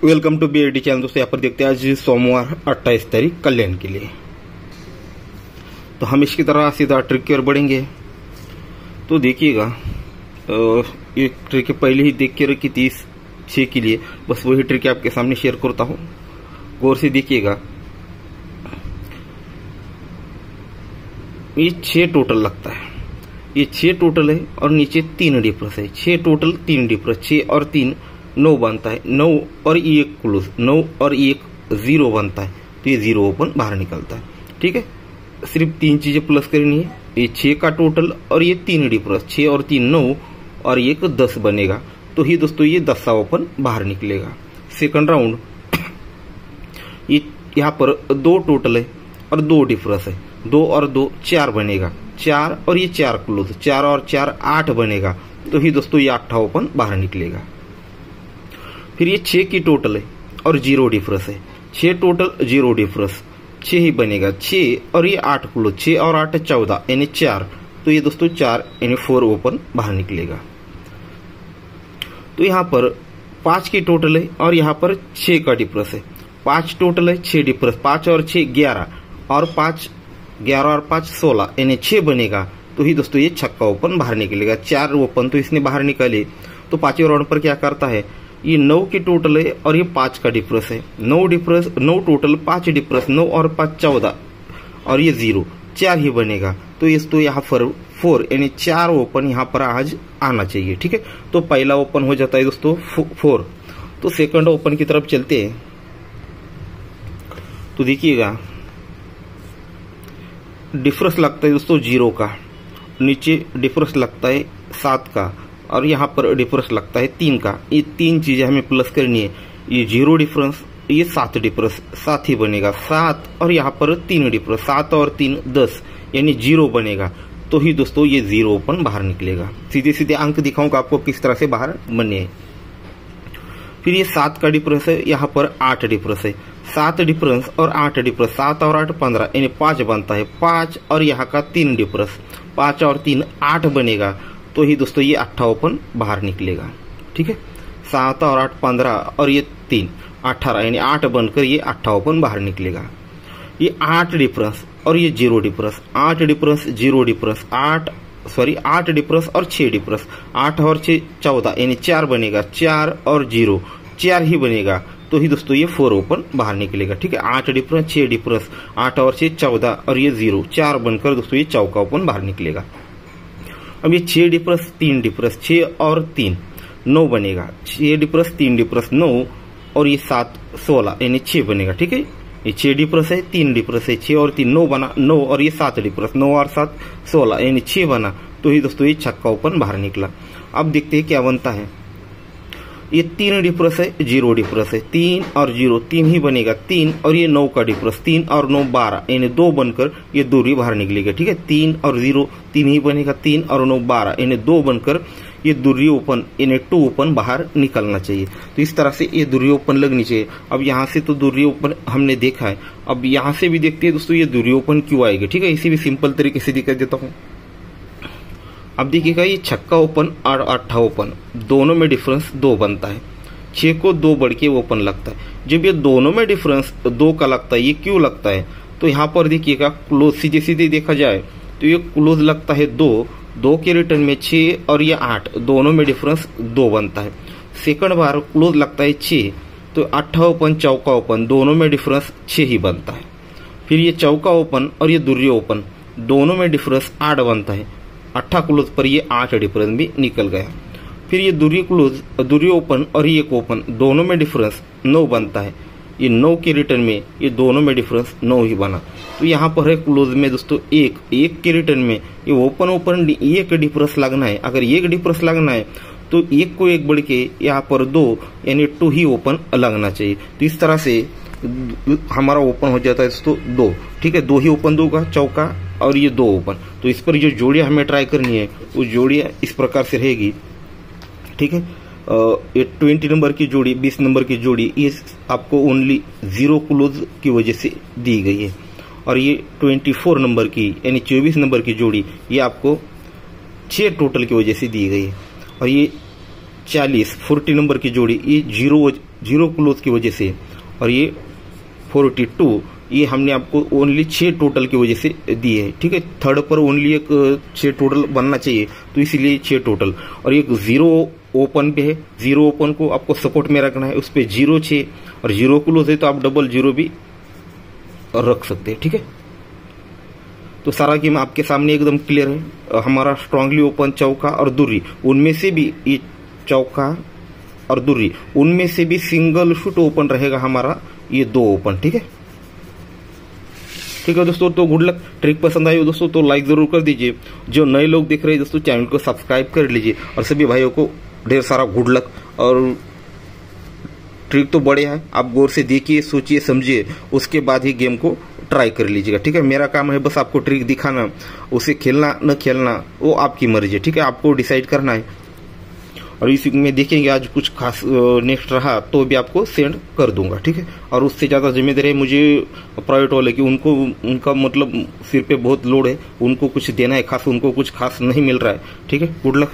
Welcome to BID channel. दोस्तों यहाँ पर देखते हैं आज सोमवार 28 तारीख कल्याण के लिए। तो हम इसकी तरह सीधा ट्रिक की ओर बढ़ेंगे। तो देखिएगा ये ट्रिक पहले ही देख के रखी थी 6 के लिए, बस वही ट्रिक आपके सामने शेयर करता हूँ। गौर से देखिएगा, ये 6 टोटल लगता है, ये 6 टोटल है और नीचे 3 डिफरेंस है। 6 टोटल 3 डिफरेंस, 6 और 3 9 बनता है। 9 और 1 क्लोज, 9 और 1 0 बनता है, तो ये 0 ओपन बाहर निकलता है। ठीक है, सिर्फ 3 चीजें प्लस करनी है, ये 6 का टोटल और ये 3 डिफरेंस, 6 और 3 9 और 1 10 बनेगा, तो ही दोस्तों ये 10 ओपन बाहर निकलेगा। सेकंड राउंड, ये यहाँ पर 2 टोटल है और 2 डिफरेंस है, 2 और 2 4 बनेगा, 4 और ये 4 क्लोज, 4 और 4 8 बनेगा, तो ही दोस्तों ये 8 ओपन बाहर निकलेगा। फिर ये 6 की टोटल है और 0 डिफरेंस है, 6 टोटल 0 डिफरेंस, 6 ही बनेगा, 6 और ये 8 क्लोज, 6 और 8 14 यानी 4, तो ये दोस्तों 4 यानी 4 ओपन बाहर निकलेगा। तो यहाँ पर 5 की टोटल है और यहाँ पर 6 का डिफरेंस है, 5 टोटल है 6 डिफरेंस, 5 और 6 11 और 5 11 और 5 16 यानी 6 बनेगा, तो ही दोस्तों ये छक्का ओपन बाहर निकलेगा। 4 ओपन तो इसने बाहर निकाले, तो 5वें राउंड पर क्या करता है, ये 9 की टोटल है और ये 5 का डिफरेंस है, 9 डिफरेंस, 9 टोटल 5 डिफरेंस, 9 और 5 14 और ये 0, 4 ही बनेगा, तो इसको यहाँ पर 4 यानी 4 ओपन यहाँ पर आज आना चाहिए। ठीक है, तो पहला ओपन हो जाता है दोस्तों 4। तो सेकंड ओपन की तरफ चलते हैं। तो देखिएगा डिफरेंस लगता है दोस्तों 0 का, नीचे डिफरेंस लगता है 7 का और यहाँ पर डिफरेंस लगता है 3 का। ये 3 चीजें हमें प्लस करनी है, ये 0 डिफरेंस, ये 7 डिफरेंस, 7 ही बनेगा, 7 और यहाँ पर 3 डिफरेंस, 7 और 3 10 यानी 0 बनेगा, तो ही दोस्तों ये 0 ओपन बाहर निकलेगा। सीधे सीधे अंक दिखाऊंगा आपको किस तरह से बाहर बने। फिर ये 7 का डिफरेंस है, यहाँ पर 8 डिफरेंस है, 7 डिफरेंस और 8 डिफरेंस, 7 और 8 15 यानी 5 बनता है, 5 और यहाँ का 3 डिफरेंस, 5 और 3 8 बनेगा, तो ही दोस्तों ये 8 ओपन बाहर निकलेगा। ठीक है, 7 और 8 15 और ये 3 18 यानी 8 बनकर ये 8 ओपन बाहर निकलेगा। ये 8 डिफरेंस और ये 0 डिफरेंस, 8 डिफरेंस 0 डिफरेंस, 8 डिफरेंस और 6 डिफरेंस, 8 और 6 14 यानी 4 बनेगा, 4 और 0 4 ही बनेगा, तो ही दोस्तों ये 4 ओपन बाहर निकलेगा। ठीक है, 8 डिफरेंस 6 डिफरेंस, 8 और 6 14 और ये 0 4 बनकर दोस्तों ये चौका ओपन बाहर निकलेगा। अब ये 6 डिफरेंस 3 डिफरेंस, 6 और 3 9 बनेगा, 6 डिफरेंस 3 डिफरेंस 9 और ये 7 16 यानी 6 बनेगा। ठीक है, ये 6 डिफरेंस है, 3 डिफरेंस है, 6 और 3 9 बना, 9 और ये 7 डिफरेंस, 9 और 7 16 यानी 6 बना, तो ही दोस्तों ये छक्का ओपन बाहर निकला। अब देखते हैं क्या बनता है। ये 3 डिफरेंस है, 0 डिफरेंस है, 3 और 0 3 ही बनेगा, 3 और ये 9 का डिफरेंस, 3 और 9 12 यानी 2 बनकर ये दूरी बाहर निकलेगा। ठीक है, 3 और 0 3 ही बनेगा, 3 और 9 12 यानी 2 बनकर ये दूरी ओपन यानी 2 ओपन बाहर निकलना चाहिए। तो इस तरह से ये दूरी ओपन लगनी चाहिए। अब यहाँ से तो दूरी ओपन हमने देखा है, अब यहाँ से भी देखते हैं दोस्तों ये दूरी ओपन क्यों आएगी। ठीक है, इसी भी सिंपल तरीके से दिखा देता हूँ। अब देखिएगा ये छक्का ओपन और 8 ओपन दोनों में डिफरेंस 2 बनता है, 6 को 2 बढ़ के ओपन लगता है। जब ये दोनों में डिफरेंस 2 का लगता है, ये क्यों लगता है, तो यहाँ पर देखिएगा क्लोज सीधे सीधे देखा जाए तो ये क्लोज लगता है 2 के रिटर्न में 6 और ये 8 दोनों में डिफरेंस 2 बनता है। सेकंड बार क्लोज लगता है 6, तो 8 ओपन चौका ओपन दोनों में डिफरेंस 6 ही बनता है। फिर ये चौका ओपन और ये दूरी ओपन दोनों में डिफरेंस 8 बनता है, 8 क्लोज पर ये 8 डिफरेंस भी निकल गया। फिर ये दूरी ओपन और ये एक ओपन दोनों में डिफरेंस 9 बनता है, ये 9 के रिटर्न में ये दोनों में डिफरेंस 9 ही बना। तो यहाँ पर है क्लोज में दोस्तों 1 के रिटर्न में ये ओपन 1 डिफरेंस लगना है। अगर 1 डिफरेंस लगना है तो 1 को 1 बढ़ के यहाँ पर 2 यानी 2 ही ओपन लगना चाहिए। तो इस तरह से हमारा ओपन हो जाता है दोस्तों 2। ठीक है, 2 ही ओपन दूंगा चौका और ये 2 ओपन। तो इस पर जो जोड़ियां हमें ट्राई करनी है वो जोड़ियां इस प्रकार से रहेगी। ठीक है, ये 20 नंबर की जोड़ी, 20 नंबर की जोड़ी, ये आपको ओनली 0 क्लोज की वजह से दी गई है। और ये 24 नंबर की यानी 24 नंबर की जोड़ी ये आपको 6 टोटल की वजह से दी गई है। और ये 40 नंबर की जोड़ी, ये जीरो क्लोज की वजह से, और ये 42, ये हमने आपको ओनली 6 टोटल की वजह से दिए है। ठीक है, थर्ड पर ओनली एक 6 टोटल बनना चाहिए, तो इसीलिए 6 टोटल। और एक 0 ओपन पे है, 0 ओपन को आपको सपोर्ट में रखना है, उस पर 0 6 और 0 क्लोज है, तो आप डबल 0 भी रख सकते हैं। ठीक है, तो सारा गेम आपके सामने एकदम क्लियर है। हमारा स्ट्रांगली ओपन चौका और दुर्री, उनमें से भी ये चौका और दुर्री, उनमें से भी सिंगल शूट ओपन रहेगा हमारा, ये 2 ओपन। ठीक है, ठीक है दोस्तों, तो गुड लक। ट्रिक पसंद आई हो दोस्तों तो लाइक जरूर कर दीजिए। जो नए लोग देख रहे हैं दोस्तों, चैनल को सब्सक्राइब कर लीजिए, और सभी भाइयों को ढेर सारा गुड लक। और ट्रिक तो बड़े है, आप गौर से देखिए, सोचिए, समझिए, उसके बाद ही गेम को ट्राई कर लीजिएगा। ठीक है, मेरा काम है बस आपको ट्रिक दिखाना, उसे खेलना न खेलना वो आपकी मर्जी है। ठीक है, आपको डिसाइड करना है। और इसी में देखेंगे आज कुछ खास नेक्स्ट रहा तो भी आपको सेंड कर दूंगा। ठीक है, और उससे ज़्यादा जिम्मेदारी है मुझे प्राइवेट वाले की, उनका मतलब सिर पे बहुत लोड है, उनको कुछ देना है खास, उनको कुछ खास नहीं मिल रहा है। ठीक है, गुड लक।